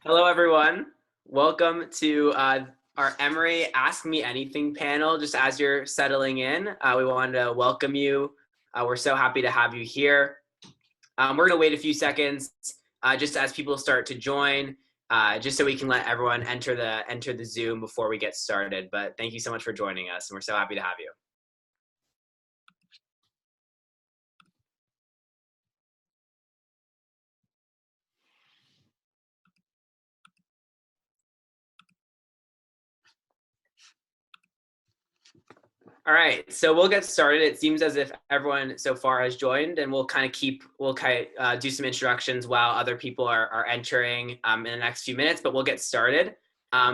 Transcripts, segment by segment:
Hello, everyone. Welcome to our Emory Ask Me Anything panel. Just as you're settling in, we wanted to welcome you. We're so happy to have you here. We're going to wait a few seconds just as people start to join, just so we can let everyone enter the Zoom before we get started. But thank you so much for joining us, and we're so happy to have you. All right, so we'll get started. It seems as if everyone so far has joined, and we'll do some introductions while other people are entering in the next few minutes, but we'll get started.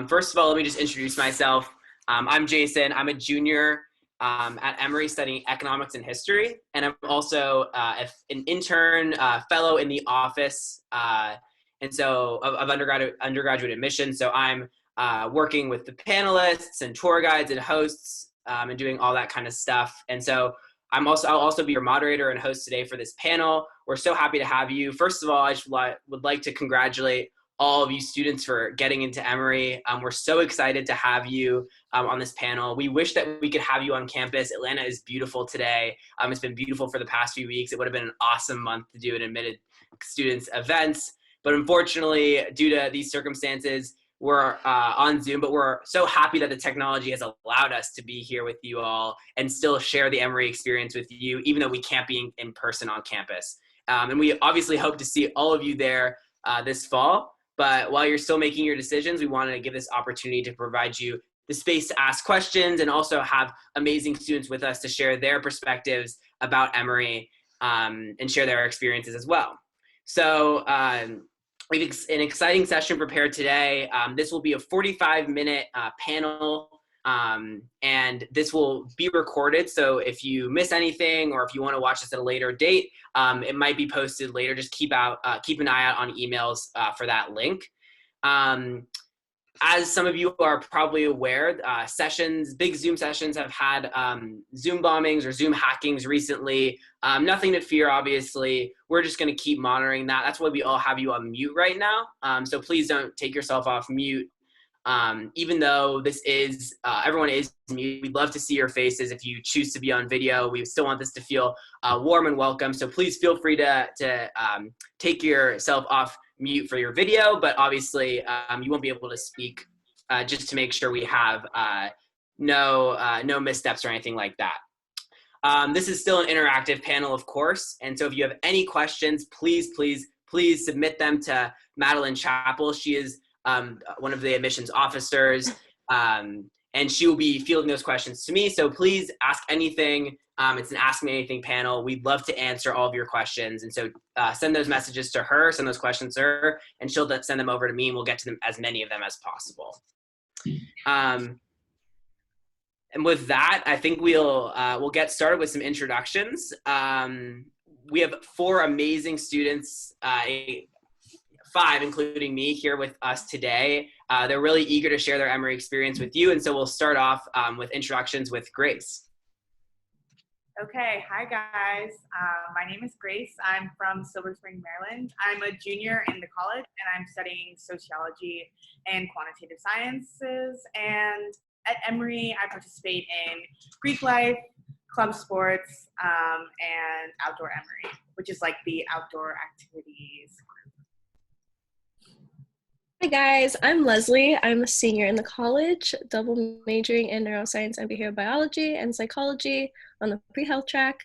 First of all, let me just introduce myself. I'm Jason. I'm a junior at Emory studying economics and history, and I'm also an intern fellow in the office and so of undergraduate admission. So I'm working with the panelists and tour guides and hosts and doing all that kind of stuff. And so I'll also be your moderator and host today for this panel. We're so happy to have you. First of all, I would like to congratulate all of you students for getting into Emory. We're so excited to have you on this panel. We wish that we could have you on campus. Atlanta is beautiful today. It's been beautiful for the past few weeks. It would have been an awesome month to do an admitted students events. But unfortunately, due to these circumstances, we're on Zoom, but we're so happy that the technology has allowed us to be here with you all and still share the Emory experience with you, even though we can't be in person on campus. And we obviously hope to see all of you there this fall. But while you're still making your decisions, we wanted to give this opportunity to provide you the space to ask questions and also have amazing students with us to share their perspectives about Emory and share their experiences as well. So we have an exciting session prepared today. This will be a 45-minute panel, and this will be recorded. So if you miss anything or if you want to watch this at a later date, it might be posted later. Just keep an eye out on emails for that link. As some of you are probably aware, big Zoom sessions have had Zoom bombings or Zoom hackings recently. Nothing to fear, obviously. We're just going to keep monitoring that. That's why we all have you on mute right now. So please don't take yourself off mute. Even though everyone is mute, we'd love to see your faces if you choose to be on video. We still want this to feel warm and welcome. So please feel free to take yourself off mute for your video, but obviously you won't be able to speak just to make sure we have no missteps or anything like that. This is still an interactive panel, of course, and so if you have any questions, please submit them to Madeline Chappell. She is one of the admissions officers, and she will be fielding those questions to me, so please ask anything. It's an Ask Me Anything panel. We'd love to answer all of your questions, and so send those messages to her, send those questions to her, and she'll send them over to me, and we'll get to them, as many of them as possible. And with that, I think we'll get started with some introductions. We have 4 amazing students, 5 including me, here with us today. They're really eager to share their Emory experience with you, and so we'll start off with introductions with Grace. Okay, hi guys. My name is Grace. I'm from Silver Spring, Maryland. I'm a junior in the college and I'm studying sociology and quantitative sciences. And at Emory, I participate in Greek life, club sports, and outdoor Emory, which is like the outdoor activities group. Hi guys, I'm Leslie. I'm a senior in the college, double majoring in neuroscience and behavioral biology and psychology on the pre-health track.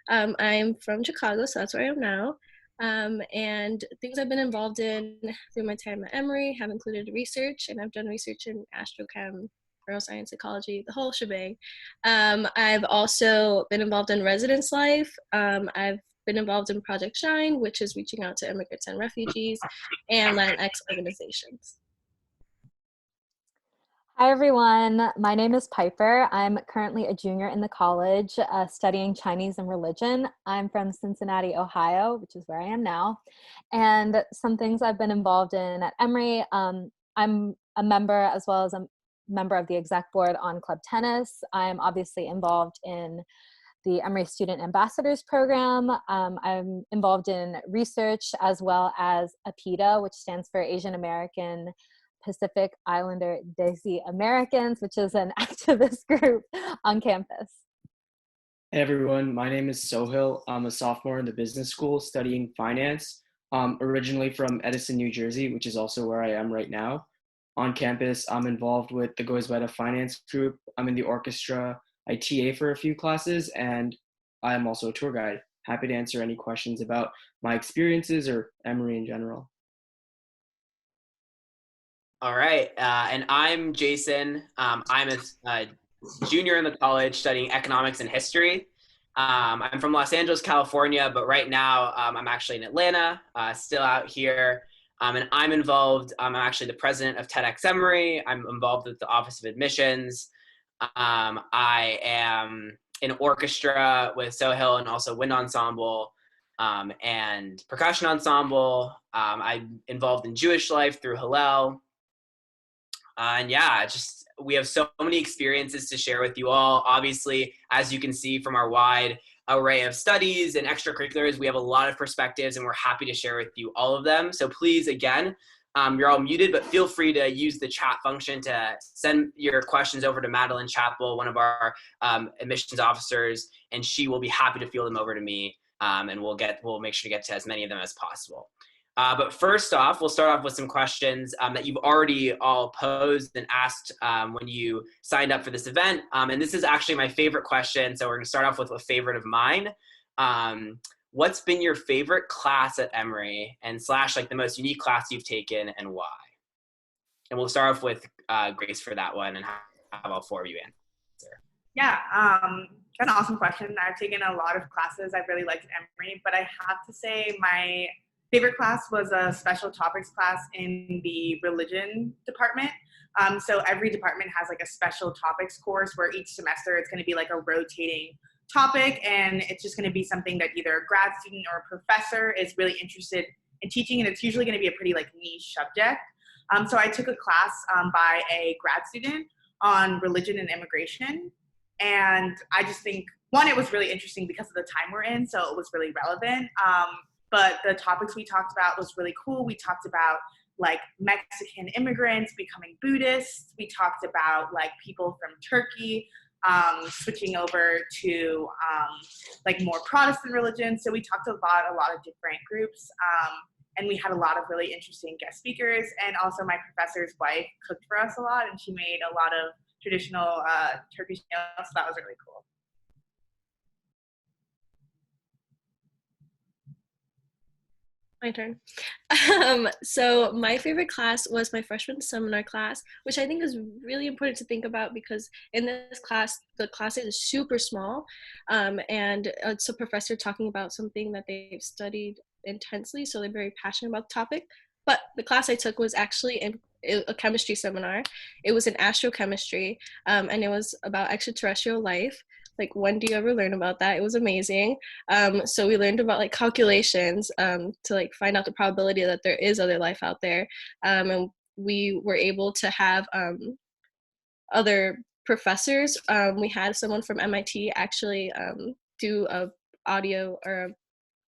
I'm from Chicago, so that's where I am now. And things I've been involved in through my time at Emory have included research, and I've done research in astrochem, neuroscience, psychology, the whole shebang. I've also been involved in residence life. I've been involved in Project Shine, which is reaching out to immigrants and refugees, and Latinx organizations. Hi everyone, my name is Piper. I'm currently a junior in the college studying Chinese and religion. I'm from Cincinnati, Ohio, which is where I am now. And some things I've been involved in at Emory, I'm a member as well as a member of the exec board on club tennis. I'm obviously involved in the Emory Student Ambassadors Program. I'm involved in research as well as APIDA, which stands for Asian American Pacific Islander Desi Americans, which is an activist group on campus. Hey everyone, my name is Sohil. I'm a sophomore in the business school studying finance, originally from Edison, New Jersey, which is also where I am right now. On campus, I'm involved with the Goes Better Finance group. I'm in the orchestra. I TA for a few classes, and I'm also a tour guide. Happy to answer any questions about my experiences or Emory in general. All right, and I'm Jason. I'm a junior in the college studying economics and history. I'm from Los Angeles, California, but right now I'm actually in Atlanta, still out here. And I'm involved, I'm actually the president of TEDx Emory. I'm involved with the Office of Admissions. I am in orchestra with Sohail and also wind ensemble and percussion ensemble. I'm involved in Jewish life through Hillel. And yeah, just we have so many experiences to share with you all. Obviously, as you can see from our wide array of studies and extracurriculars, we have a lot of perspectives and we're happy to share with you all of them. So please, again, you're all muted, but feel free to use the chat function to send your questions over to Madeline Chappell, one of our admissions officers, and she will be happy to field them over to me. And we'll make sure to get to as many of them as possible. But first off, we'll start off with some questions that you've already all posed and asked when you signed up for this event. And this is actually my favorite question. So we're going to start off with a favorite of mine. What's been your favorite class at Emory and / like the most unique class you've taken and why? And we'll start off with Grace for that one and have all four of you answer. Yeah, an awesome question. I've taken a lot of classes I've really liked at Emory, but I have to say my favorite class was a special topics class in the religion department. So every department has like a special topics course where each semester it's going to be like a rotating topic, and it's just going to be something that either a grad student or a professor is really interested in teaching, and it's usually going to be a pretty like niche subject. So I took a class by a grad student on religion and immigration, and I just think, one, it was really interesting because of the time we're in, so it was really relevant. But the topics we talked about was really cool. We talked about like Mexican immigrants becoming Buddhists. We talked about like people from Turkey switching over to like more Protestant religion. So we talked a lot of different groups. And we had a lot of really interesting guest speakers. And also my professor's wife cooked for us a lot, and she made a lot of traditional Turkish meals. So that was really cool. My turn. So my favorite class was my freshman seminar class, which I think is really important to think about because in this class, the class is super small, and it's a professor talking about something that they've studied intensely, so they're very passionate about the topic. But the class I took was actually a chemistry seminar. It was in astrochemistry, and it was about extraterrestrial life. Like, when do you ever learn about that? It was amazing. So we learned about like calculations to like find out the probability that there is other life out there. And we were able to have other professors. We had someone from MIT actually do a audio or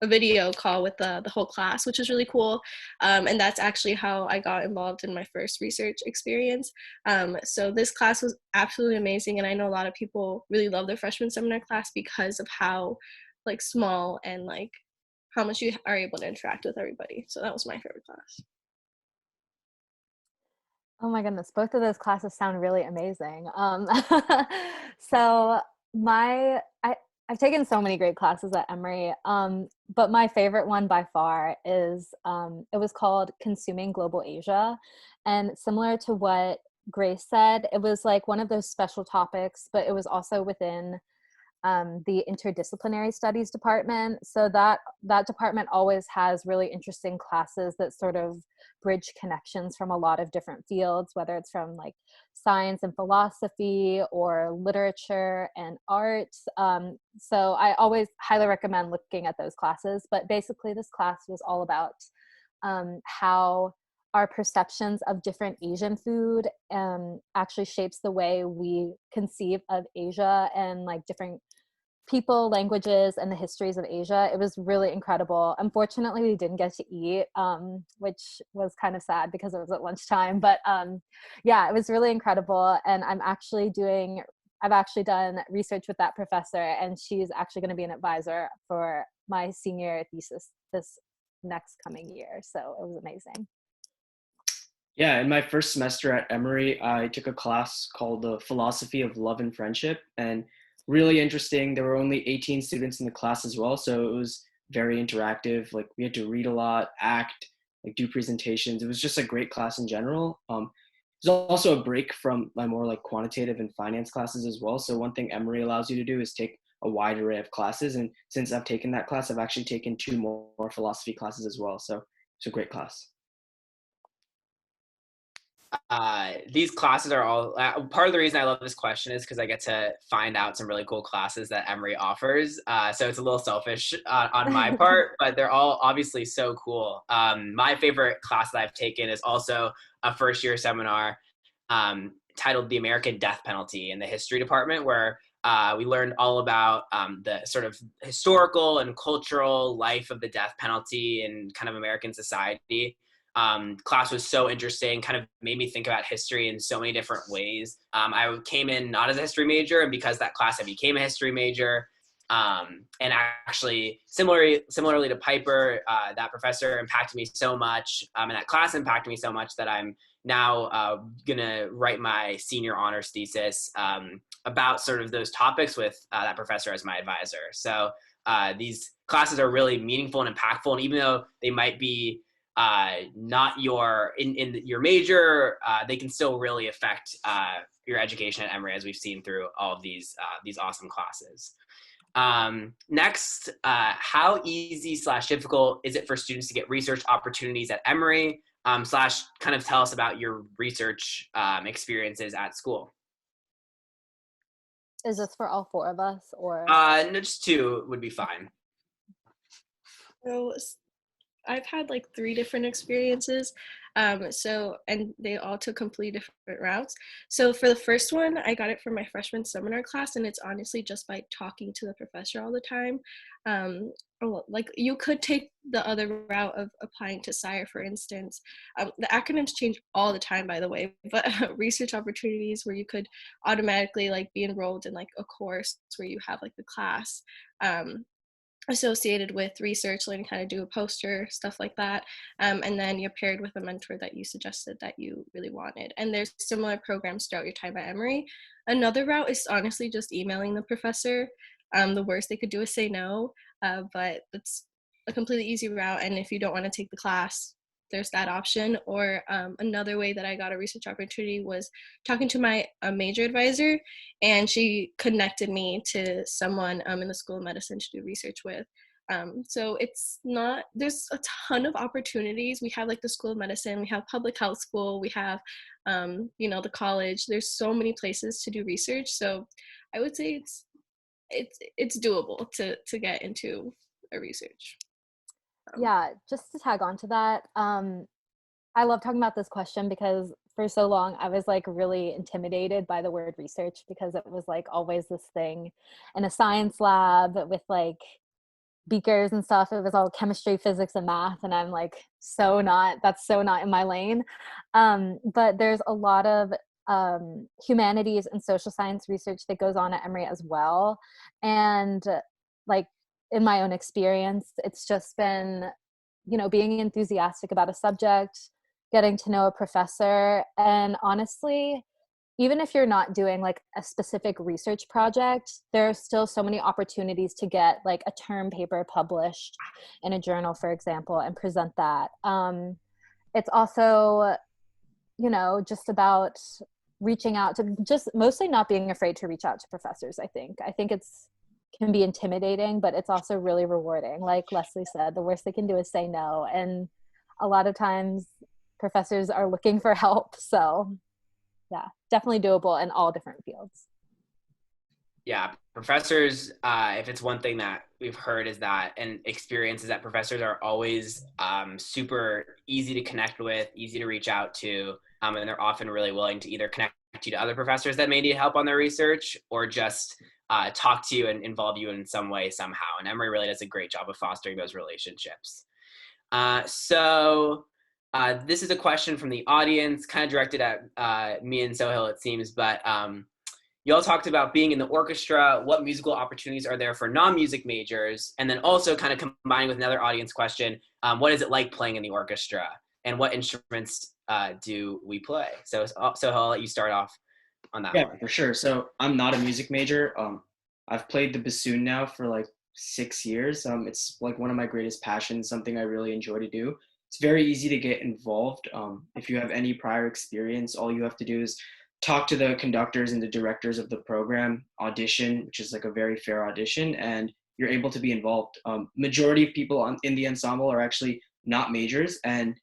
a video call with the whole class, which was really cool. And that's actually how I got involved in my first research experience. So this class was absolutely amazing. And I know a lot of people really love their freshman seminar class because of how like small and like how much you are able to interact with everybody. So that was my favorite class. Oh my goodness, both of those classes sound really amazing. So I've taken so many great classes at Emory, but my favorite one by far is, it was called Consuming Global Asia. And similar to what Grace said, it was like one of those special topics, but it was also within the interdisciplinary studies department. So that department always has really interesting classes that sort of bridge connections from a lot of different fields, whether it's from like science and philosophy or literature and arts. So I always highly recommend looking at those classes. But basically this class was all about how our perceptions of different Asian food actually shapes the way we conceive of Asia and like different people, languages, and the histories of Asia. It was really incredible. Unfortunately, we didn't get to eat, which was kind of sad because it was at lunchtime. But yeah, it was really incredible. And I've actually done research with that professor, and she's actually going to be an advisor for my senior thesis this next coming year. So it was amazing. Yeah, in my first semester at Emory, I took a class called the Philosophy of Love and Friendship, and really interesting. There were only 18 students in the class as well, so it was very interactive. Like we had to read a lot, act, like do presentations. It was just a great class in general. There's also a break from my more like quantitative and finance classes as well. So one thing Emory allows you to do is take a wide array of classes. And since I've taken that class, I've actually taken 2 more philosophy classes as well. So it's a great class. These classes are all part of the reason I love this question is because I get to find out some really cool classes that Emory offers. So it's a little selfish on my part, but they're all obviously so cool. My favorite class that I've taken is also a first year seminar titled The American Death Penalty in the history department, where we learned all about the sort of historical and cultural life of the death penalty in kind of American society. Class was so interesting, kind of made me think about history in so many different ways. I came in not as a history major, and because of that class, I became a history major. And actually, similarly to Piper, that professor impacted me so much, and that class impacted me so much that I'm now gonna write my senior honors thesis about sort of those topics with that professor as my advisor. So these classes are really meaningful and impactful, and even though they might be not your your major, they can still really affect your education at Emory, as we've seen through all of these awesome classes. Next, how easy / difficult is it for students to get research opportunities at Emory? / kind of tell us about your research experiences at school. Is this for all 4 of us, or? No, just 2 would be fine. So I've had like 3 different experiences. And they all took completely different routes. So for the first one, I got it from my freshman seminar class, and it's honestly just by talking to the professor all the time. Like you could take the other route of applying to SIRE, for instance. The acronyms change all the time, by the way, but research opportunities where you could automatically like be enrolled in like a course where you have like the class. Associated with research, learning how to do a poster, stuff like that. And then you're paired with a mentor that you suggested that you really wanted. And there's similar programs throughout your time at Emory. Another route is honestly just emailing the professor. The worst they could do is say no, but that's a completely easy route. And if you don't want to take the class, there's that option. Or another way that I got a research opportunity was talking to my major advisor, and she connected me to someone in the School of Medicine to do research with. So it's not, there's a ton of opportunities. We have like the School of Medicine, we have public health school, we have, the college. There's so many places to do research. So I would say it's doable to get into a research. Yeah, just to tag on to that, I love talking about this question because for so long I was like really intimidated by the word research, because it was like always this thing in a science lab with like beakers and stuff. It was all chemistry, physics, and math, and I'm like that's so not in my lane. But there's a lot of humanities and social science research that goes on at Emory as well. And like in my own experience, it's just been, being enthusiastic about a subject, getting to know a professor, and honestly, even if you're not doing like a specific research project, there are still so many opportunities to get like a term paper published in a journal, for example, and present that. It's also, just about reaching out to, just mostly not being afraid to reach out to professors. I think it's can be intimidating, but it's also really rewarding. Like Leslie said, the worst they can do is say no. And a lot of times professors are looking for help. So yeah, definitely doable in all different fields. Yeah, professors, if it's one thing that we've heard is that, and experience is that professors are always super easy to connect with, easy to reach out to, and they're often really willing to either connect you to other professors that may need help on their research, or just talk to you and involve you in some way somehow. And Emory really does a great job of fostering those relationships. This is a question from the audience, kind of directed at me and Sohail, it seems, but you all talked about being in the orchestra. What musical opportunities are there for non-music majors? And then also kind of combining with another audience question, what is it like playing in the orchestra? And what instruments do we play? So I'll let you start off on that one. Yeah, for sure. So I'm not a music major. I've played the bassoon now for like 6 years. It's like one of my greatest passions, something I really enjoy to do. It's very easy to get involved. If you have any prior experience, all you have to do is talk to the conductors and the directors of the program, audition, which is like a very fair audition, and you're able to be involved. Majority of people in the ensemble are actually not majors. And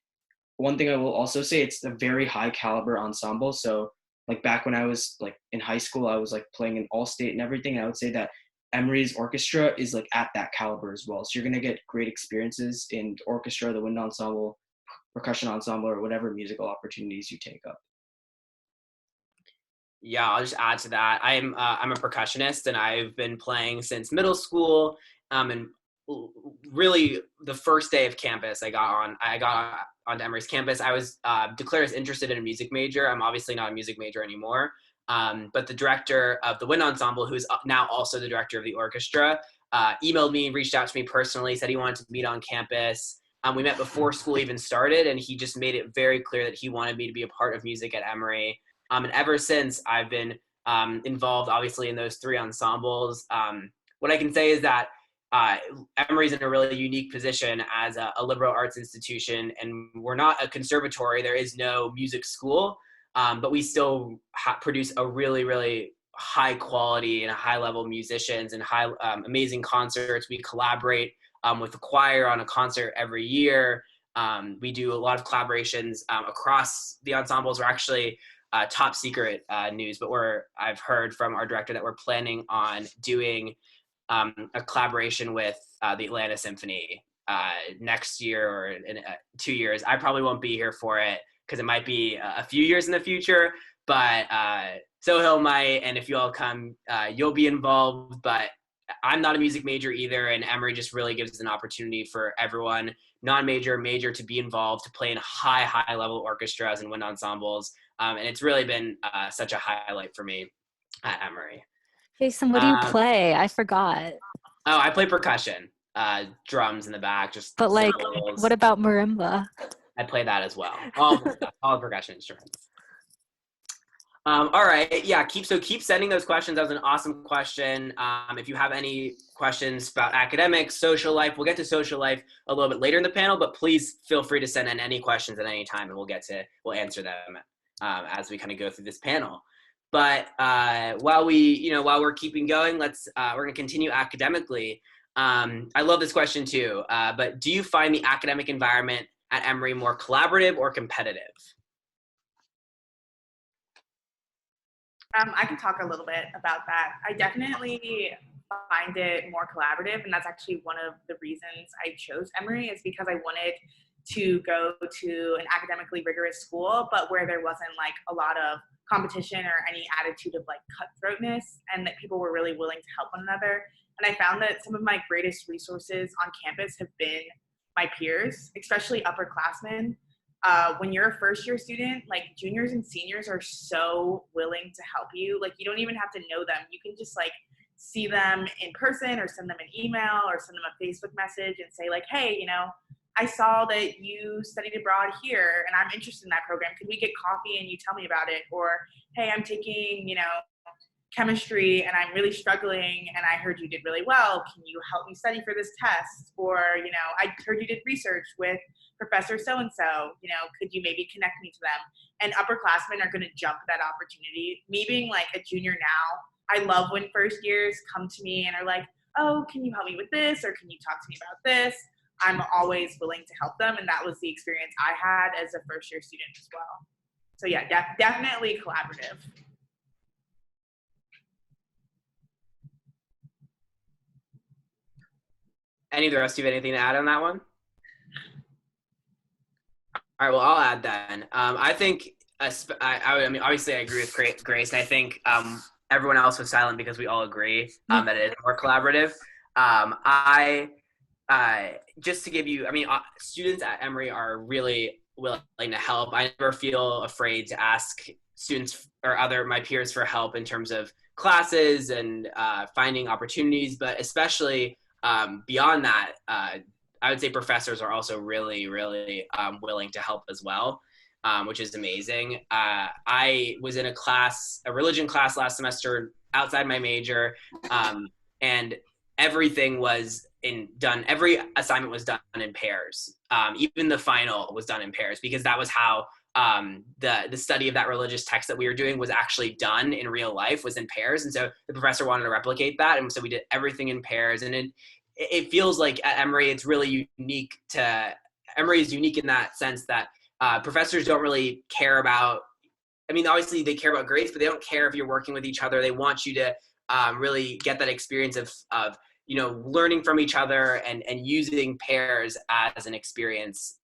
one thing I will also say, it's a very high caliber ensemble. So like back when I was like in high school, I was like playing in all state and everything. And I would say that Emory's orchestra is like at that caliber as well. So you're going to get great experiences in the orchestra, the wind ensemble, percussion ensemble, or whatever musical opportunities you take up. Yeah, I'll just add to that. I'm a percussionist, and I've been playing since middle school. And really, the first day of campus, I got onto Emory's campus. I was declared as interested in a music major. I'm obviously not a music major anymore. But the director of the wind ensemble, who's now also the director of the orchestra, emailed me, reached out to me personally, said he wanted to meet on campus. We met before school even started, and he just made it very clear that he wanted me to be a part of music at Emory. And ever since, I've been involved, obviously, in those three ensembles. What I can say is that Emory's in a really unique position as a liberal arts institution, and we're not a conservatory. There is no music school, but we still produce a really, really high quality and a high level musicians and amazing concerts. We collaborate with the choir on a concert every year. We do a lot of collaborations across the ensembles. We're actually top secret news, but I've heard from our director that we're planning on doing a collaboration with the Atlanta Symphony next year or in 2 years. I probably won't be here for it because it might be a few years in the future, but Sohail might, and if you all come, you'll be involved. But I'm not a music major either, and Emory just really gives an opportunity for everyone, non-major, major, to be involved, to play in high level orchestras and wind ensembles. And it's really been such a highlight for me at Emory. Jason, what do you play? I forgot. Oh, I play percussion, drums in the back, just But like, cymbals. what about marimba? I play that as well. All percussion instruments. All right, yeah. Keep sending those questions. That was an awesome question. If you have any questions about academics, social life, we'll get to social life a little bit later in the panel. But please feel free to send in any questions at any time, and we'll answer them as we kind of go through this panel. But while we're keeping going, we're going to continue academically. I love this question too. But do you find the academic environment at Emory more collaborative or competitive? I can talk a little bit about that. I definitely find it more collaborative, and that's actually one of the reasons I chose Emory, is because I wanted to go to an academically rigorous school, but where there wasn't like a lot of competition or any attitude of like cutthroatness, and that people were really willing to help one another. And I found that some of my greatest resources on campus have been my peers, especially upperclassmen. When you're a first year student, like juniors and seniors are so willing to help you. Like you don't even have to know them. You can just like see them in person or send them an email or send them a Facebook message and say like, hey, I saw that you studied abroad here and I'm interested in that program. Could we get coffee and you tell me about it? Or, hey, I'm taking, chemistry and I'm really struggling and I heard you did really well. Can you help me study for this test? Or, I heard you did research with Professor so-and-so, could you maybe connect me to them? And upperclassmen are going to jump at that opportunity. Me being like a junior now, I love when first years come to me and are like, oh, can you help me with this? Or can you talk to me about this? I'm always willing to help them. And that was the experience I had as a first year student as well. So yeah, definitely collaborative. Any of the rest of you have anything to add on that one? All right, well, I'll add then. I think I mean, obviously, I agree with Grace, and I think everyone else was silent because we all agree that it is more collaborative. I just to give you, I mean, students at Emory are really willing to help. I never feel afraid to ask students or my peers for help in terms of classes and finding opportunities, but especially beyond that, I would say professors are also really, really willing to help as well, which is amazing. I was in a religion class last semester outside my major, and everything was every assignment was done in pairs. Even the final was done in pairs because that was how the study of that religious text that we were doing was actually done in real life, was in pairs. And so the professor wanted to replicate that. And so we did everything in pairs. And it feels like at Emory, it's really unique Emory is unique in that sense that professors don't really care about, I mean, obviously they care about grades, but they don't care if you're working with each other. They want you to really get that experience of learning from each other and using pairs as an experience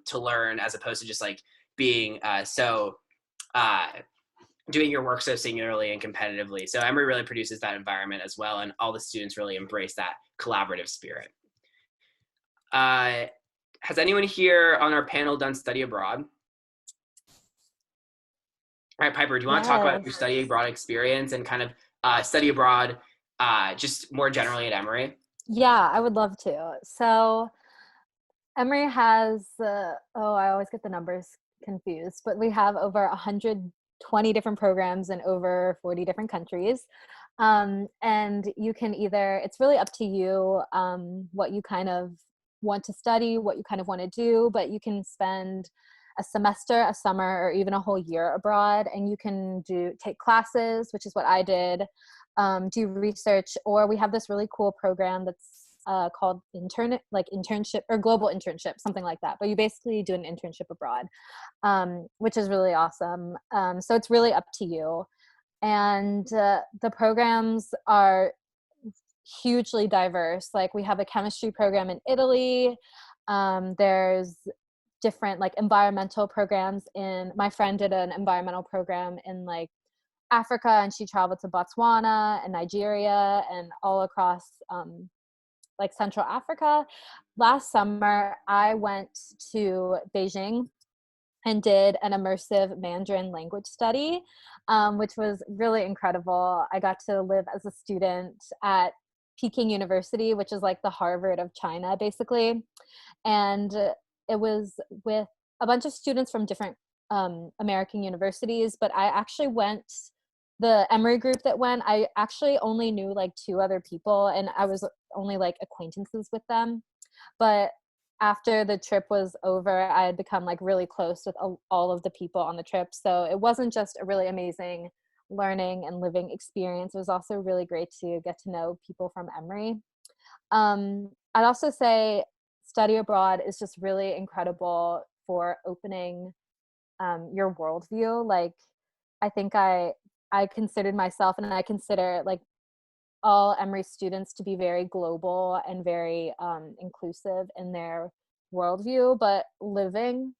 to learn, as opposed to just like being doing your work so singularly and competitively. So Emory really produces that environment as well, and all the students really embrace that collaborative spirit. Has anyone here on our panel done study abroad? All right, Piper, do you want to talk about your study abroad experience and kind of study abroad just more generally at Emory? Yeah, I would love to. So Emory has, I always get the numbers confused, but we have over 120 different programs in over 40 different countries. And you can it's really up to you what you kind of want to study, what you kind of want to do, but you can spend a semester, a summer, or even a whole year abroad, and you can take classes, which is what I did, do research, or we have this really cool program that's called internship or global internship, something like that. But you basically do an internship abroad, which is really awesome. So it's really up to you. And the programs are hugely diverse. Like we have a chemistry program in Italy. There's different like environmental programs my friend did an environmental program in like Africa, and she traveled to Botswana and Nigeria and all across like Central Africa. Last summer, I went to Beijing and did an immersive Mandarin language study, which was really incredible. I got to live as a student at Peking University, which is like the Harvard of China, basically. And it was with a bunch of students from different American universities, but I actually the Emory group that went, I actually only knew like 2 other people, and I was only like acquaintances with them. But after the trip was over, I had become like really close with all of the people on the trip. So it wasn't just a really amazing learning and living experience. It was also really great to get to know people from Emory. I'd also say study abroad is just really incredible for opening your worldview. Like, I think I considered myself, and I consider like all Emory students to be very global and very inclusive in their worldview, but living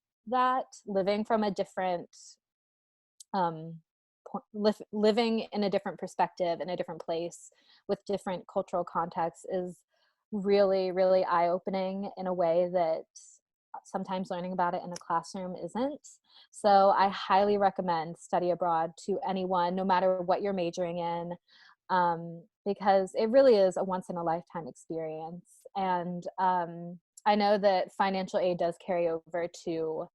from a different living in a different perspective in a different place with different cultural contexts is really, really eye-opening in a way that sometimes learning about it in a classroom isn't. So I highly recommend study abroad to anyone, no matter what you're majoring in, because it really is a once-in-a-lifetime experience. And I know that financial aid does carry over to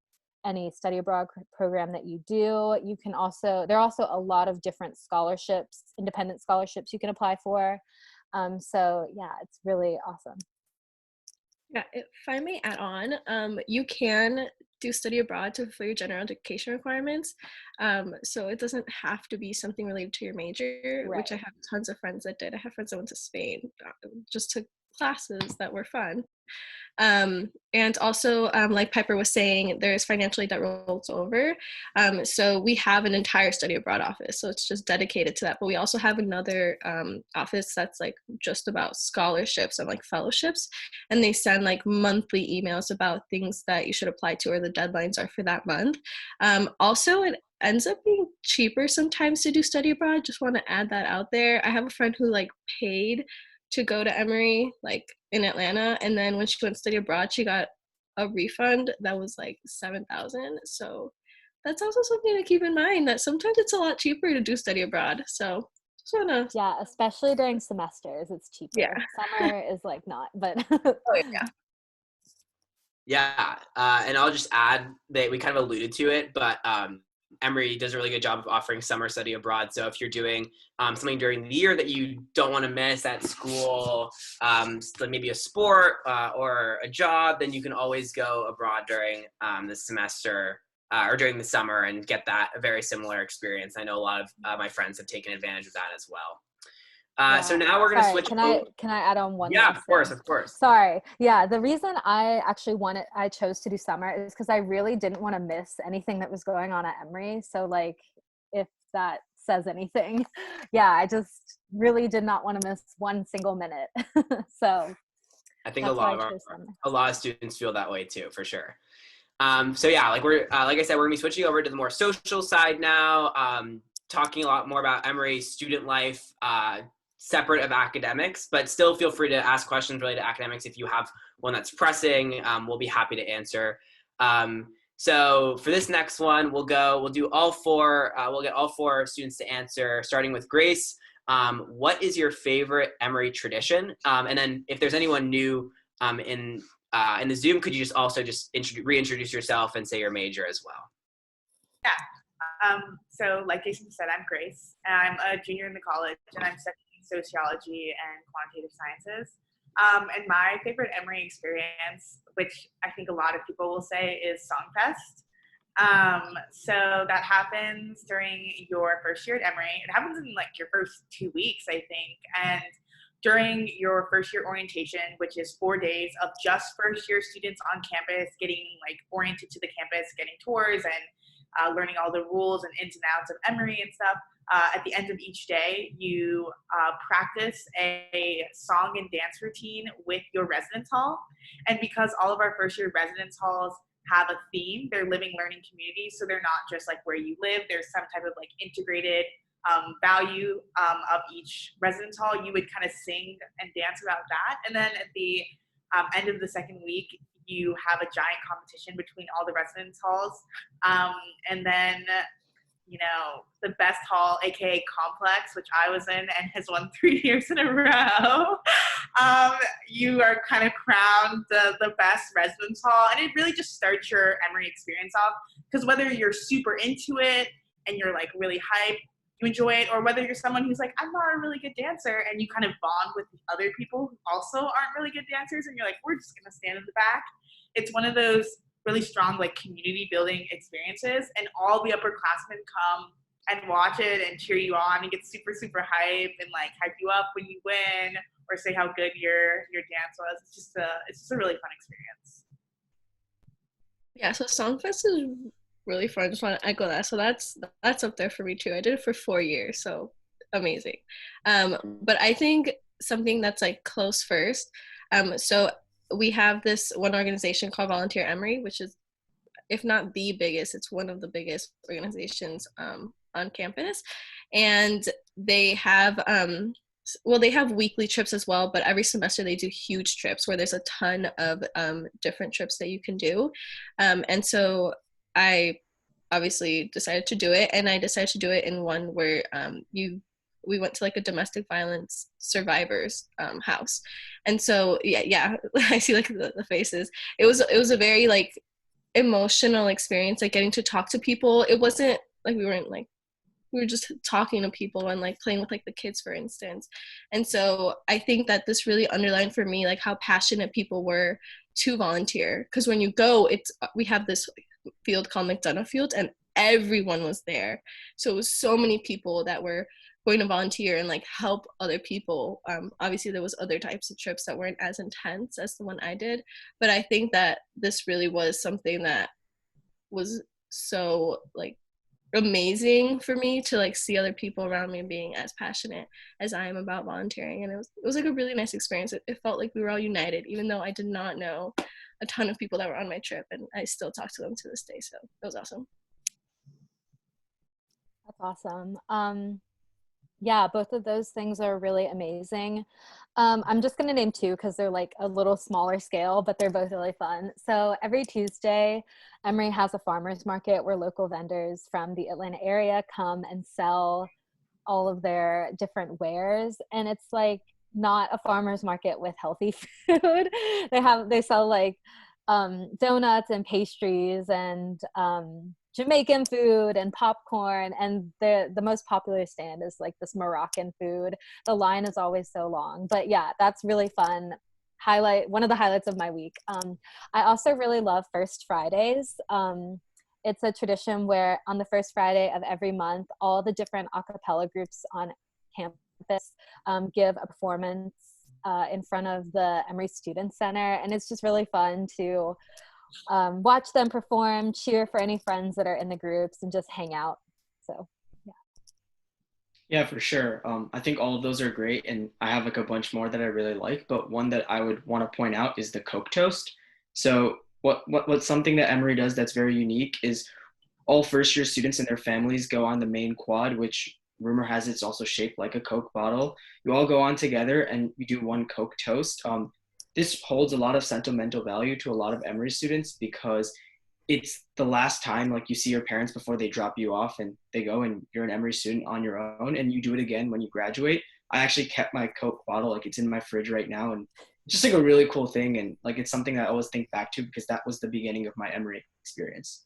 any study abroad program that you do. You can there are also a lot of different scholarships, independent scholarships you can apply for. So yeah, it's really awesome. Yeah, if I may add on, you can do study abroad to fulfill your general education requirements. So it doesn't have to be something related to your major, Right. which I have tons of friends that did. I have friends that went to Spain, just took classes that were fun. And also, like Piper was saying, there's financial aid that rolls over. So we have an entire study abroad office. So it's just dedicated to that. But we also have another office that's like just about scholarships and like fellowships. And they send like monthly emails about things that you should apply to or the deadlines are for that month. Also, ends up being cheaper sometimes to do study abroad. Just want to add that out there. I have a friend who like paid to go to Emory like in Atlanta, and then when she went to study abroad, she got a refund that was like 7,000. So that's also something to keep in mind, that sometimes it's a lot cheaper to do study abroad. So just wanna, Yeah, especially during semesters, it's yeah. cheaper. Summer is like not, but Oh yeah. Yeah, and I'll just add that we kind of alluded to it, but Emory does a really good job of offering summer study abroad. So if you're doing something during the year that you don't want to miss at school, like maybe a sport or a job, then you can always go abroad during the semester or during the summer and get that a very similar experience. I know a lot of my friends have taken advantage of that as well. So now we're going to Sorry, switch over. can I add on one Yeah, last of course, thing? of course. Sorry. Yeah, the reason I chose to do summer is because I really didn't want to miss anything that was going on at Emory. So like, if that says anything, yeah, I just really did not want to miss one single minute. So I think that's why I chose summer. a lot of students feel that way too, for sure. So yeah, like like I said, we're gonna be switching over to the more social side now, talking a lot more about Emory's student life, separate of academics, but still feel free to ask questions related to academics if you have one that's pressing. We'll be happy to answer. So for this next one, we'll do all four. We'll get all four students to answer, starting with Grace. What is your favorite Emory tradition? And then if there's anyone new in the Zoom, could you just also reintroduce yourself and say your major as well? Yeah. So like Jason said, I'm Grace, and I'm a junior in the college, and I'm studying sociology and quantitative sciences. And my favorite Emory experience, which I think a lot of people will say, is Songfest. So that happens during your first year at Emory. It happens in like your first 2 weeks, I think. And during your first year orientation, which is 4 days of just first year students on campus, getting like oriented to the campus, getting tours and learning all the rules and ins and outs of Emory and stuff. At the end of each day, you practice a song and dance routine with your residence hall. And because all of our first year residence halls have a theme, they're living learning communities, so they're not just like where you live. There's some type of like integrated value of each residence hall. You would kind of sing and dance about that. And then at the end of the second week, you have a giant competition between all the residence halls. And then, you know, the best hall, aka Complex, which I was in and has won 3 years in a row, you are kind of crowned the best residence hall. And it really just starts your Emory experience off, because whether you're super into it and you're like really hyped, you enjoy it, or whether you're someone who's like, I'm not a really good dancer, and you kind of bond with the other people who also aren't really good dancers, and you're like, we're just gonna stand in the back. It's one of those really strong like community building experiences, and all the upperclassmen come and watch it and cheer you on and get super, super hype and like hype you up when you win or say how good your dance was. It's just a really fun experience. Yeah, so Songfest is really fun. Just want to echo that. So that's up there for me too. I did it for 4 years, so amazing. But I think something that's like close first. So we have this one organization called Volunteer Emory, which is, if not the biggest, it's one of the biggest organizations on campus. And they have they have weekly trips as well, but every semester they do huge trips where there's a ton of different trips that you can do. And so I obviously decided to do it, and I decided to do it in one where we went to like a domestic violence survivors house. And so yeah I see like the faces. It was a very like emotional experience, like getting to talk to people. It wasn't like we were just talking to people and like playing with like the kids, for instance. And so I think that this really underlined for me like how passionate people were to volunteer, because when you go, we have this field called McDonough Field, and everyone was there. So it was so many people that were going to volunteer and like help other people. Obviously there was other types of trips that weren't as intense as the one I did, but I think that this really was something that was so like amazing for me to like see other people around me being as passionate as I am about volunteering. And it was like a really nice experience. It felt like we were all united, even though I did not know a ton of people that were on my trip, and I still talk to them to this day. So it was awesome. That's awesome. Yeah, both of those things are really amazing. I'm just going to name two because they're like a little smaller scale, but they're both really fun. So every Tuesday, Emory has a farmers market where local vendors from the Atlanta area come and sell all of their different wares. And it's like not a farmers market with healthy food. They sell like donuts and pastries and Jamaican food and popcorn, and the most popular stand is like this Moroccan food. The line is always so long, but yeah, that's really fun. One of the highlights of my week. I also really love First Fridays. It's a tradition where on the first Friday of every month, all the different a cappella groups on campus give a performance in front of the Emory Student Center. And it's just really fun to watch them perform, cheer for any friends that are in the groups, and just hang out. So, yeah. Yeah, for sure. I think all of those are great, and I have like a bunch more that I really like. But one that I would want to point out is the Coke Toast. So, what's something that Emory does that's very unique is all first year students and their families go on the main quad, which rumor has it's also shaped like a Coke bottle. You all go on together and you do one Coke Toast. This holds a lot of sentimental value to a lot of Emory students because it's the last time like you see your parents before they drop you off and they go and you're an Emory student on your own and you do it again when you graduate. I actually kept my Coke bottle, like it's in my fridge right now, and it's just like a really cool thing, and like it's something I always think back to because that was the beginning of my Emory experience.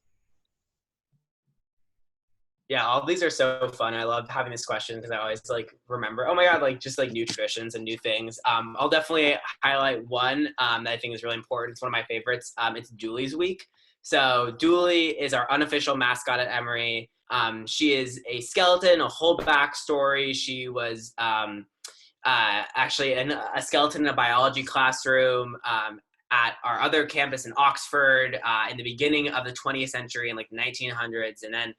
Yeah, all these are so fun. I love having this question because I always like remember, oh my God, like just like new traditions and new things. I'll definitely highlight one that I think is really important. It's one of my favorites. It's Dooley's Week. So Dooley is our unofficial mascot at Emory. She is a skeleton, a whole backstory. She was actually a skeleton in a biology classroom at our other campus in Oxford in the beginning of the 20th century in like 1900s. And then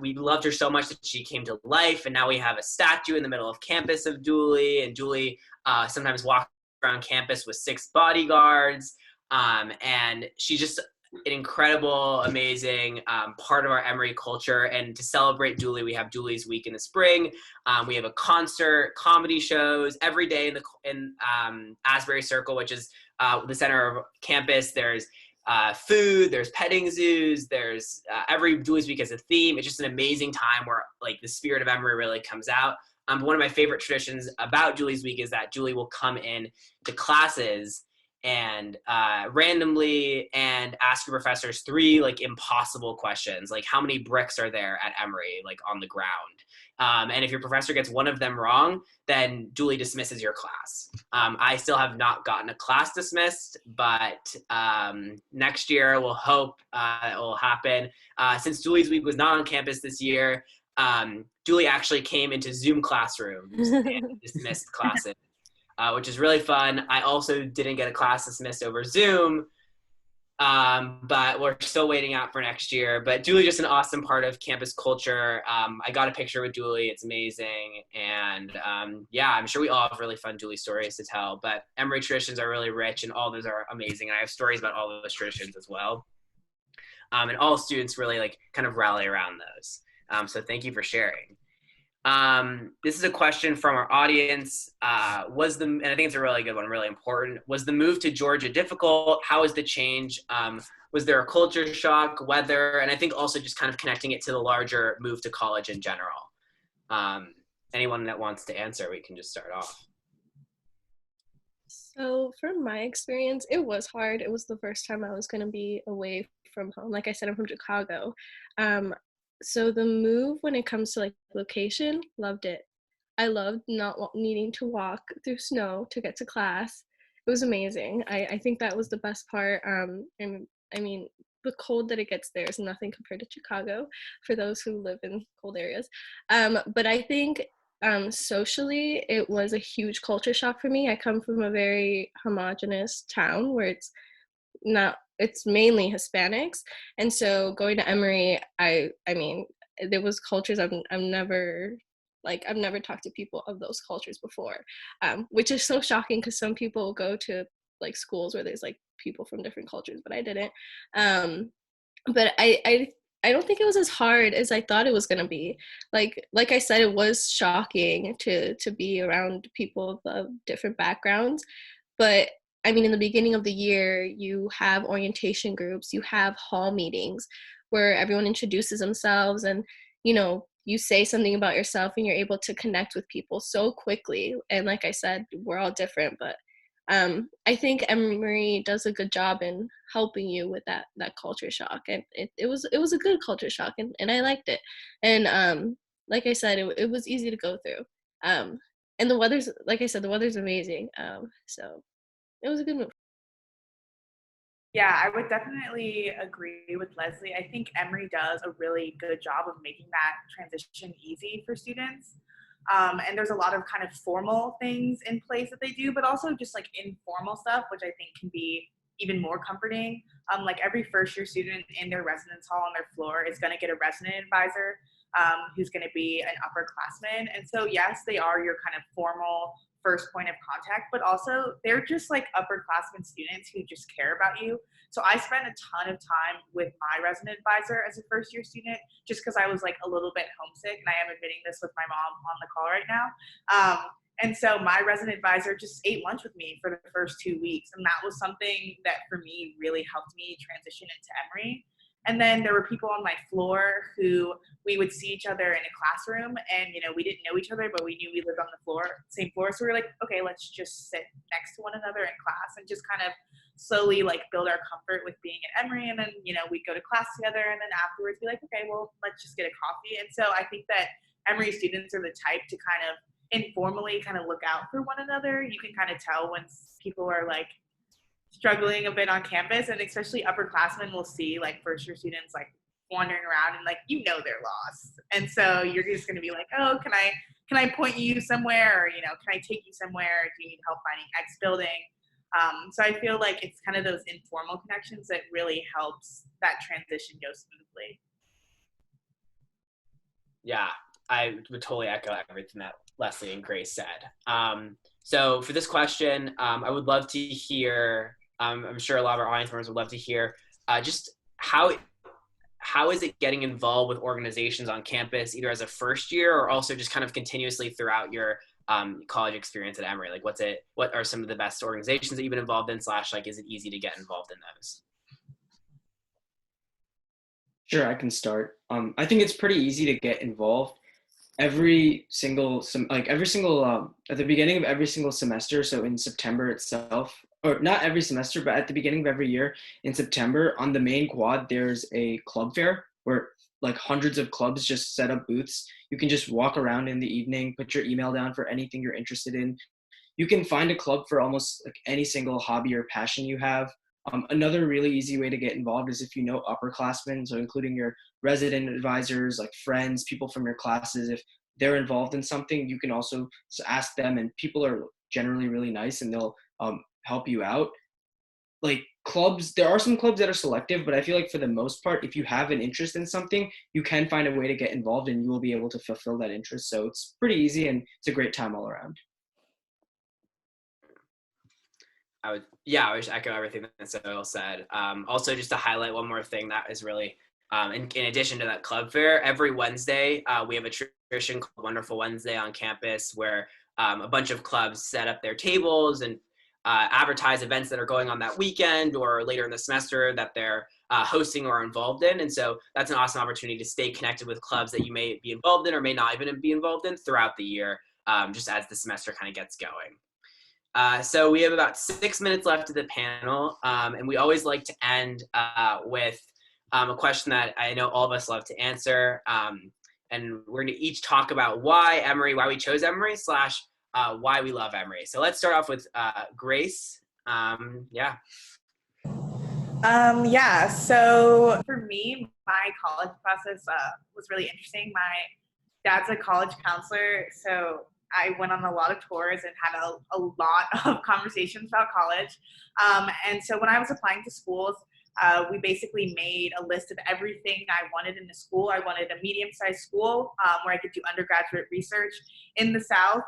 we loved her so much that she came to life, and now we have a statue in the middle of campus of Dooley, and Dooley sometimes walks around campus with 6 bodyguards, and she's just an incredible, amazing part of our Emory culture. And to celebrate Dooley, we have Dooley's Week in the spring. We have a concert, comedy shows every day in Asbury Circle, which is the center of campus. There's food, there's petting zoos, there's every Dooley's Week has a theme. It's just an amazing time where like the spirit of Emory really comes out. One of my favorite traditions about Dooley's Week is that Dooley will come in to classes and randomly and ask your professors 3 like impossible questions, like how many bricks are there at Emory, like on the ground. And if your professor gets one of them wrong, then Dooley dismisses your class. I still have not gotten a class dismissed, but next year we'll hope it will happen. Since Dooley's Week was not on campus this year, Dooley actually came into Zoom classrooms and dismissed classes, which is really fun. I also didn't get a class dismissed over Zoom, but we're still waiting out for next year. But Dooley just an awesome part of campus culture. I got a picture with Dooley. It's amazing. And yeah, I'm sure we all have really fun Dooley stories to tell. But Emory traditions are really rich, and all those are amazing. And I have stories about all of those traditions as well. And all students really like kind of rally around those. So thank you for sharing. This is a question from our audience. And I think it's a really good one, really important. Was the move to Georgia difficult? How was the change? Was there a culture shock, weather? And I think also just kind of connecting it to the larger move to college in general. Anyone that wants to answer, we can just start off. So from my experience, it was hard. It was the first time I was going to be away from home. Like I said, I'm from Chicago. So the move when it comes to like location, loved it. I loved not needing to walk through snow to get to class. It was amazing. I think that was the best part. And I mean, the cold that it gets there is nothing compared to Chicago for those who live in cold areas. But I think socially, it was a huge culture shock for me. I come from a very homogenous town where it's mainly Hispanics, and so going to Emory, I mean, there was cultures I've never talked to people of those cultures before, which is so shocking because some people go to like schools where there's like people from different cultures, but I didn't. But I I don't think it was as hard as I thought it was gonna be. Like I said, it was shocking to be around people of different backgrounds. But I mean, in the beginning of the year, you have orientation groups, you have hall meetings where everyone introduces themselves and, you say something about yourself and you're able to connect with people so quickly. And like I said, we're all different, but I think Emory does a good job in helping you with that culture shock, and it was a good culture shock, and I liked it. And like I said, it was easy to go through. And the weather's, like I said, the weather's amazing. So it was a good move. Yeah, I would definitely agree with Leslie. I think Emory does a really good job of making that transition easy for students. And there's a lot of kind of formal things in place that they do, but also just like informal stuff, which I think can be even more comforting. Like every first year student in their residence hall on their floor is going to get a resident advisor who's going to be an upperclassman. And so, yes, they are your kind of formal first point of contact, but also they're just like upperclassmen students who just care about you. So I spent a ton of time with my resident advisor as a first year student, just because I was like a little bit homesick, and I am admitting this with my mom on the call right now. And so my resident advisor just ate lunch with me for the first 2 weeks, and that was something that for me really helped me transition into Emory. And then there were people on my floor who we would see each other in a classroom, and we didn't know each other, but we knew we lived on the same floor. So we were like, okay, let's just sit next to one another in class and just kind of slowly like build our comfort with being at Emory. And then we'd go to class together, and then afterwards be like, okay, well, let's just get a coffee. And so I think that Emory students are the type to kind of informally kind of look out for one another. You can kind of tell when people are like struggling a bit on campus, and especially upperclassmen will see like first year students like wandering around and like they're lost, and so you're just going to be like, oh, can I point you somewhere, or can I take you somewhere, do you need help finding X building? So I feel like it's kind of those informal connections that really helps that transition go smoothly. Yeah, I would totally echo everything that Leslie and Grace said. So for this question, I would love to hear, I'm sure a lot of our audience members would love to hear just how is it getting involved with organizations on campus, either as a first year or also just kind of continuously throughout your college experience at Emory? Like what are some of the best organizations that you've been involved in, / like, is it easy to get involved in those? Sure, I can start. I think it's pretty easy to get involved. Every single at the beginning of every single semester, so in September itself, or not every semester, but at the beginning of every year in September, on the main quad, there's a club fair where like hundreds of clubs just set up booths. You can just walk around in the evening, put your email down for anything you're interested in. You can find a club for almost like any single hobby or passion you have. Another really easy way to get involved is if you know upperclassmen, so including your resident advisors, like friends, people from your classes. If they're involved in something, you can also ask them, and people are generally really nice and they'll help you out. Like clubs, there are some clubs that are selective, but I feel like for the most part, if you have an interest in something, you can find a way to get involved and you will be able to fulfill that interest. So it's pretty easy and it's a great time all around. I would just echo everything that Soil said. Also, just to highlight one more thing that is really, in addition to that club fair, every Wednesday, we have a tradition called Wonderful Wednesday on campus where a bunch of clubs set up their tables and advertise events that are going on that weekend or later in the semester that they're hosting or involved in. And so that's an awesome opportunity to stay connected with clubs that you may be involved in or may not even be involved in throughout the year, just as the semester kind of gets going. So we have about 6 minutes left of the panel, and we always like to end with a question that I know all of us love to answer. And we're going to each talk about why we chose Emory / why we love Emory. So let's start off with Grace. Yeah. So for me, my college process was really interesting. My dad's a college counselor, so I went on a lot of tours and had a lot of conversations about college. And so when I was applying to schools, we basically made a list of everything I wanted in the school. I wanted a medium-sized school where I could do undergraduate research in the South,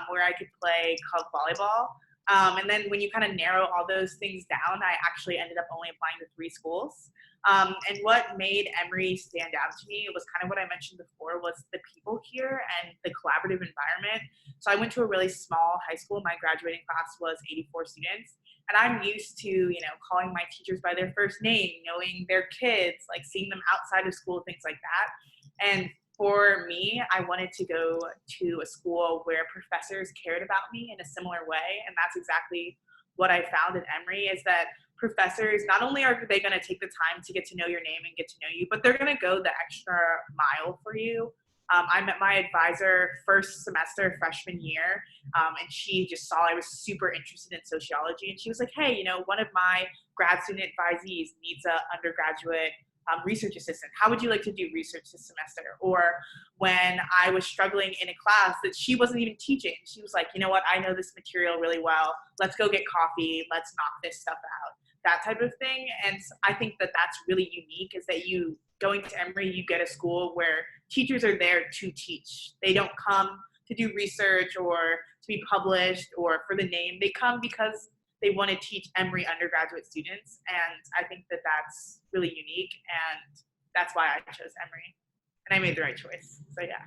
where I could play club volleyball. And then when you kind of narrow all those things down, I actually ended up only applying to 3 schools. And what made Emory stand out to me was kind of what I mentioned before, was the people here and the collaborative environment. So I went to a really small high school. My graduating class was 84 students. And I'm used to, calling my teachers by their first name, knowing their kids, like seeing them outside of school, things like that. And for me, I wanted to go to a school where professors cared about me in a similar way. And that's exactly what I found at Emory, is that professors, not only are they going to take the time to get to know your name and get to know you, but they're going to go the extra mile for you. I met my advisor first semester freshman year, and she just saw I was super interested in sociology, and she was like, hey, one of my grad student advisees needs an undergraduate research assistant. How would you like to do research this semester? Or when I was struggling in a class that she wasn't even teaching, she was like, you know what, I know this material really well. Let's go get coffee. Let's knock this stuff out. That type of thing. And I think that that's really unique, is that you going to Emory, you get a school where teachers are there to teach. They don't come to do research or to be published or for the name. They come because they want to teach Emory undergraduate students. And I think that that's really unique. And that's why I chose Emory. And I made the right choice. So yeah.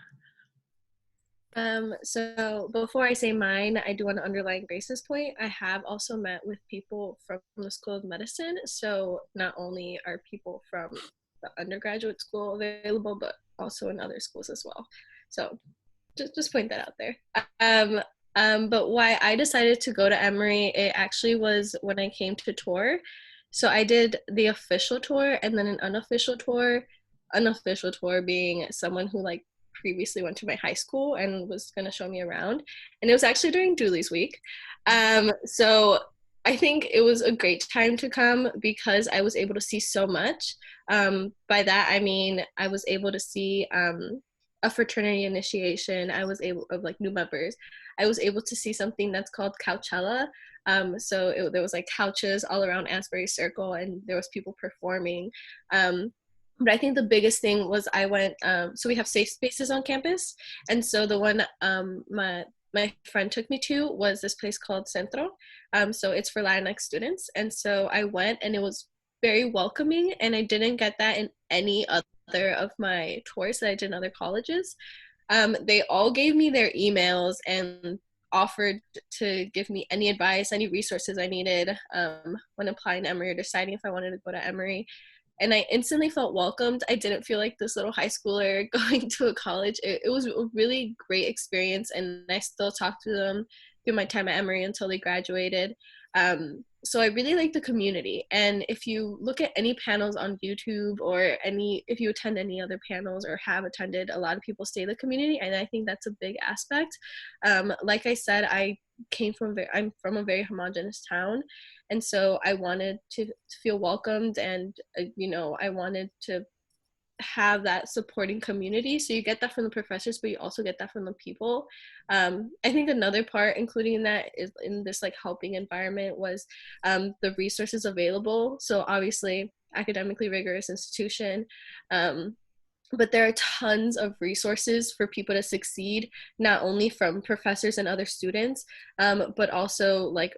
So before I say mine, I do want to underline Grace's point. I have also met with people from the School of Medicine. So not only are people from the undergraduate school available, but also in other schools as well. So just point that out there. But why I decided to go to Emory, it actually was when I came to tour. So I did the official tour and then an unofficial tour. Unofficial tour being someone who like previously went to my high school and was going to show me around. And it was actually during Dooley's week. So I think it was a great time to come because I was able to see so much. By that, I mean, I was able to see a fraternity initiation. I was able, of like new members, I was able to see something that's called Couchella. There was like couches all around Asbury Circle and there was people performing. But I think the biggest thing was I went, so we have safe spaces on campus. And so the one my friend took me to was this place called Centro. So it's for Latinx students. And so I went and it was very welcoming, and I didn't get that in any other of my tours that I did in other colleges. They all gave me their emails and offered to give me any advice, any resources I needed when applying to Emory or deciding if I wanted to go to Emory. And I instantly felt welcomed. I didn't feel like this little high schooler going to a college. It was a really great experience, and I still talk to them through my time at Emory until they graduated. So I really like the community. And if you look at any panels on YouTube or if you attend any other panels or have attended, a lot of people stay in the community, and I think that's a big aspect. Like I said, I'm from a very homogenous town, and so I wanted to feel welcomed, and I wanted to have that supporting community. So you get that from the professors, but you also get that from the people. I think another part, including in that, is in this like helping environment, was the resources available. So obviously, academically rigorous institution. But there are tons of resources for people to succeed, not only from professors and other students, but also like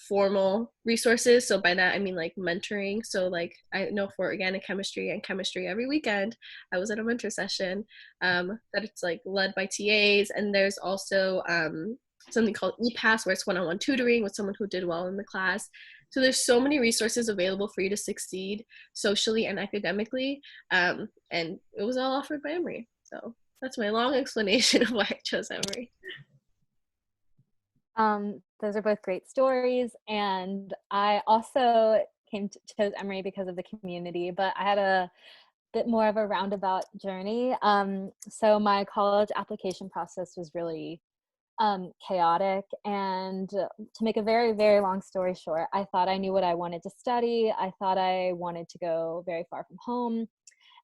formal resources. So by that I mean like mentoring. So like I know for organic chemistry and chemistry, every weekend I was at a mentor session that it's like led by TAs, and there's also something called ePass, where it's one-on-one tutoring with someone who did well in the class. So there's so many resources available for you to succeed socially and academically, and it was all offered by Emory. So that's my long explanation of why I chose Emory. Those are both great stories, and I also chose Emory because of the community, but I had a bit more of a roundabout journey. So my college application process was really chaotic, and to make a very, very long story short, I thought I knew what I wanted to study. I thought I wanted to go very far from home,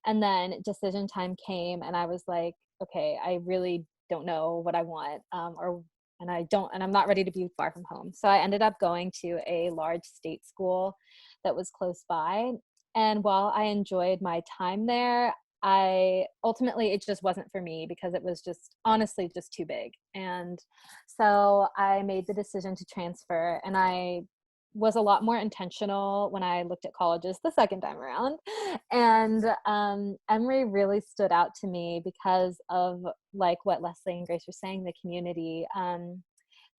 and then decision time came, and I was like, okay, I really don't know what I want, and I'm not ready to be far from home. So I ended up going to a large state school that was close by. And while I enjoyed my time there, it just wasn't for me because it was just honestly just too big. And so I made the decision to transfer, and I was a lot more intentional when I looked at colleges the second time around. And Emory really stood out to me because of like what Leslie and Grace were saying, the community.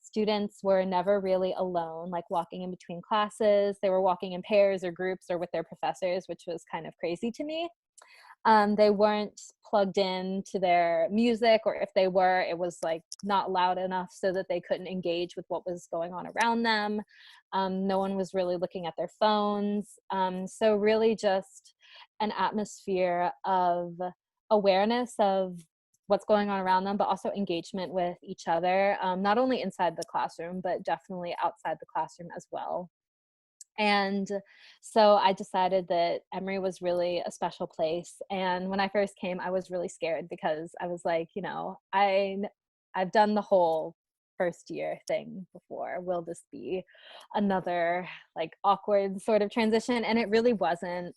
Students were never really alone, like walking in between classes. They were walking in pairs or groups or with their professors, which was kind of crazy to me. They weren't plugged in to their music, or if they were, it was like not loud enough so that they couldn't engage with what was going on around them. No one was really looking at their phones. So really just an atmosphere of awareness of what's going on around them, but also engagement with each other, not only inside the classroom, but definitely outside the classroom as well. And so I decided that Emory was really a special place. And when I first came, I was really scared because I was like, you know, I've done the whole first year thing before. Will this be another like awkward sort of transition? And it really wasn't.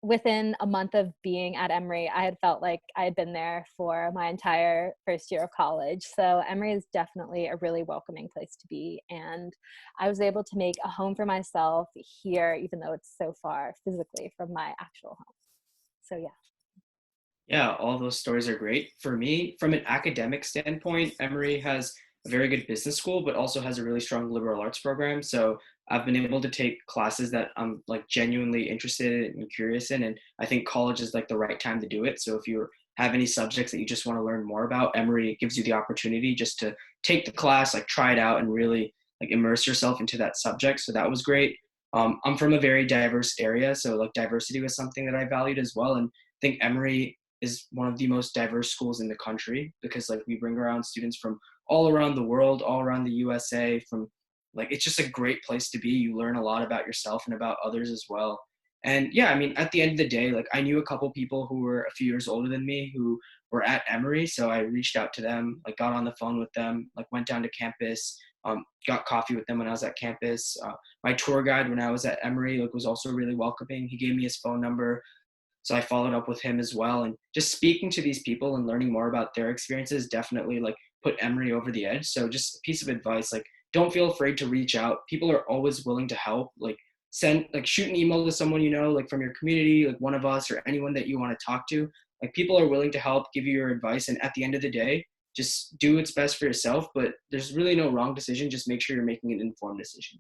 Within a month of being at Emory, I had felt like I had been there for my entire first year of college. So Emory is definitely a really welcoming place to be. And I was able to make a home for myself here, even though it's so far physically from my actual home. So yeah. Yeah, all those stories are great. For me, from an academic standpoint, Emory has a very good business school, but also has a really strong liberal arts program. So I've been able to take classes that I'm like genuinely interested and curious in. And I think college is like the right time to do it. So if you have any subjects that you just want to learn more about, Emory gives you the opportunity just to take the class, like try it out and really like immerse yourself into that subject. So that was great. I'm from a very diverse area. So like diversity was something that I valued as well. And I think Emory is one of the most diverse schools in the country because like we bring around students from all around the world, all around the USA, from like it's just a great place to be. You learn a lot about yourself and about others as well. And yeah, I mean, at the end of the day, like I knew a couple people who were a few years older than me who were at Emory, so I reached out to them, like got on the phone with them, like went down to campus, got coffee with them when I was at campus. My tour guide when I was at Emory like was also really welcoming. He gave me his phone number, so I followed up with him as well. And just speaking to these people and learning more about their experiences definitely like put Emory over the edge. So just a piece of advice, like don't feel afraid to reach out. People are always willing to help. Like shoot an email to someone you know, like from your community, like one of us or anyone that you want to talk to. Like people are willing to help, give you your advice. And at the end of the day, just do what's best for yourself. But there's really no wrong decision. Just make sure you're making an informed decision.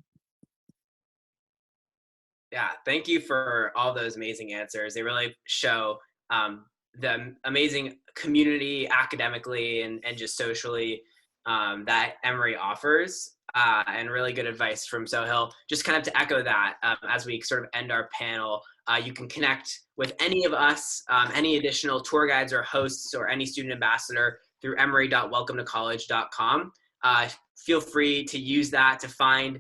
Yeah, thank you for all those amazing answers. They really show the amazing community academically and just socially that Emory offers, and really good advice from Sohail. Just kind of to echo that, as we sort of end our panel, you can connect with any of us, any additional tour guides or hosts or any student ambassador through emory.welcometocollege.com. Feel free to use that to find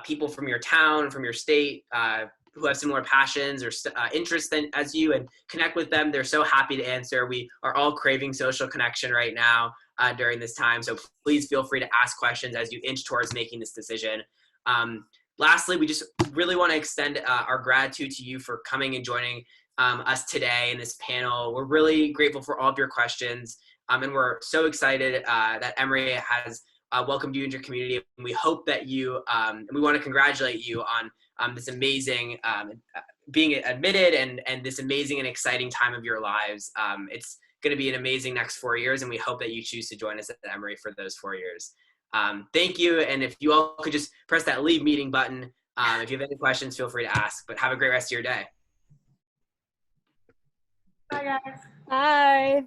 people from your town, from your state, who have similar passions or interests as you, and connect with them. They're so happy to answer. We are all craving social connection right now during this time. So please feel free to ask questions as you inch towards making this decision. Lastly, we just really want to extend our gratitude to you for coming and joining us today in this panel. We're really grateful for all of your questions. And we're so excited that Emory has welcomed you into your community. And we hope that you, we want to congratulate you on this amazing being admitted and this amazing and exciting time of your lives. It's going to be an amazing next 4 years, and we hope that you choose to join us at Emory for those 4 years. Thank you, and if you all could just press that leave meeting button. If you have any questions, feel free to ask, but have a great rest of your day. Bye, guys. Bye.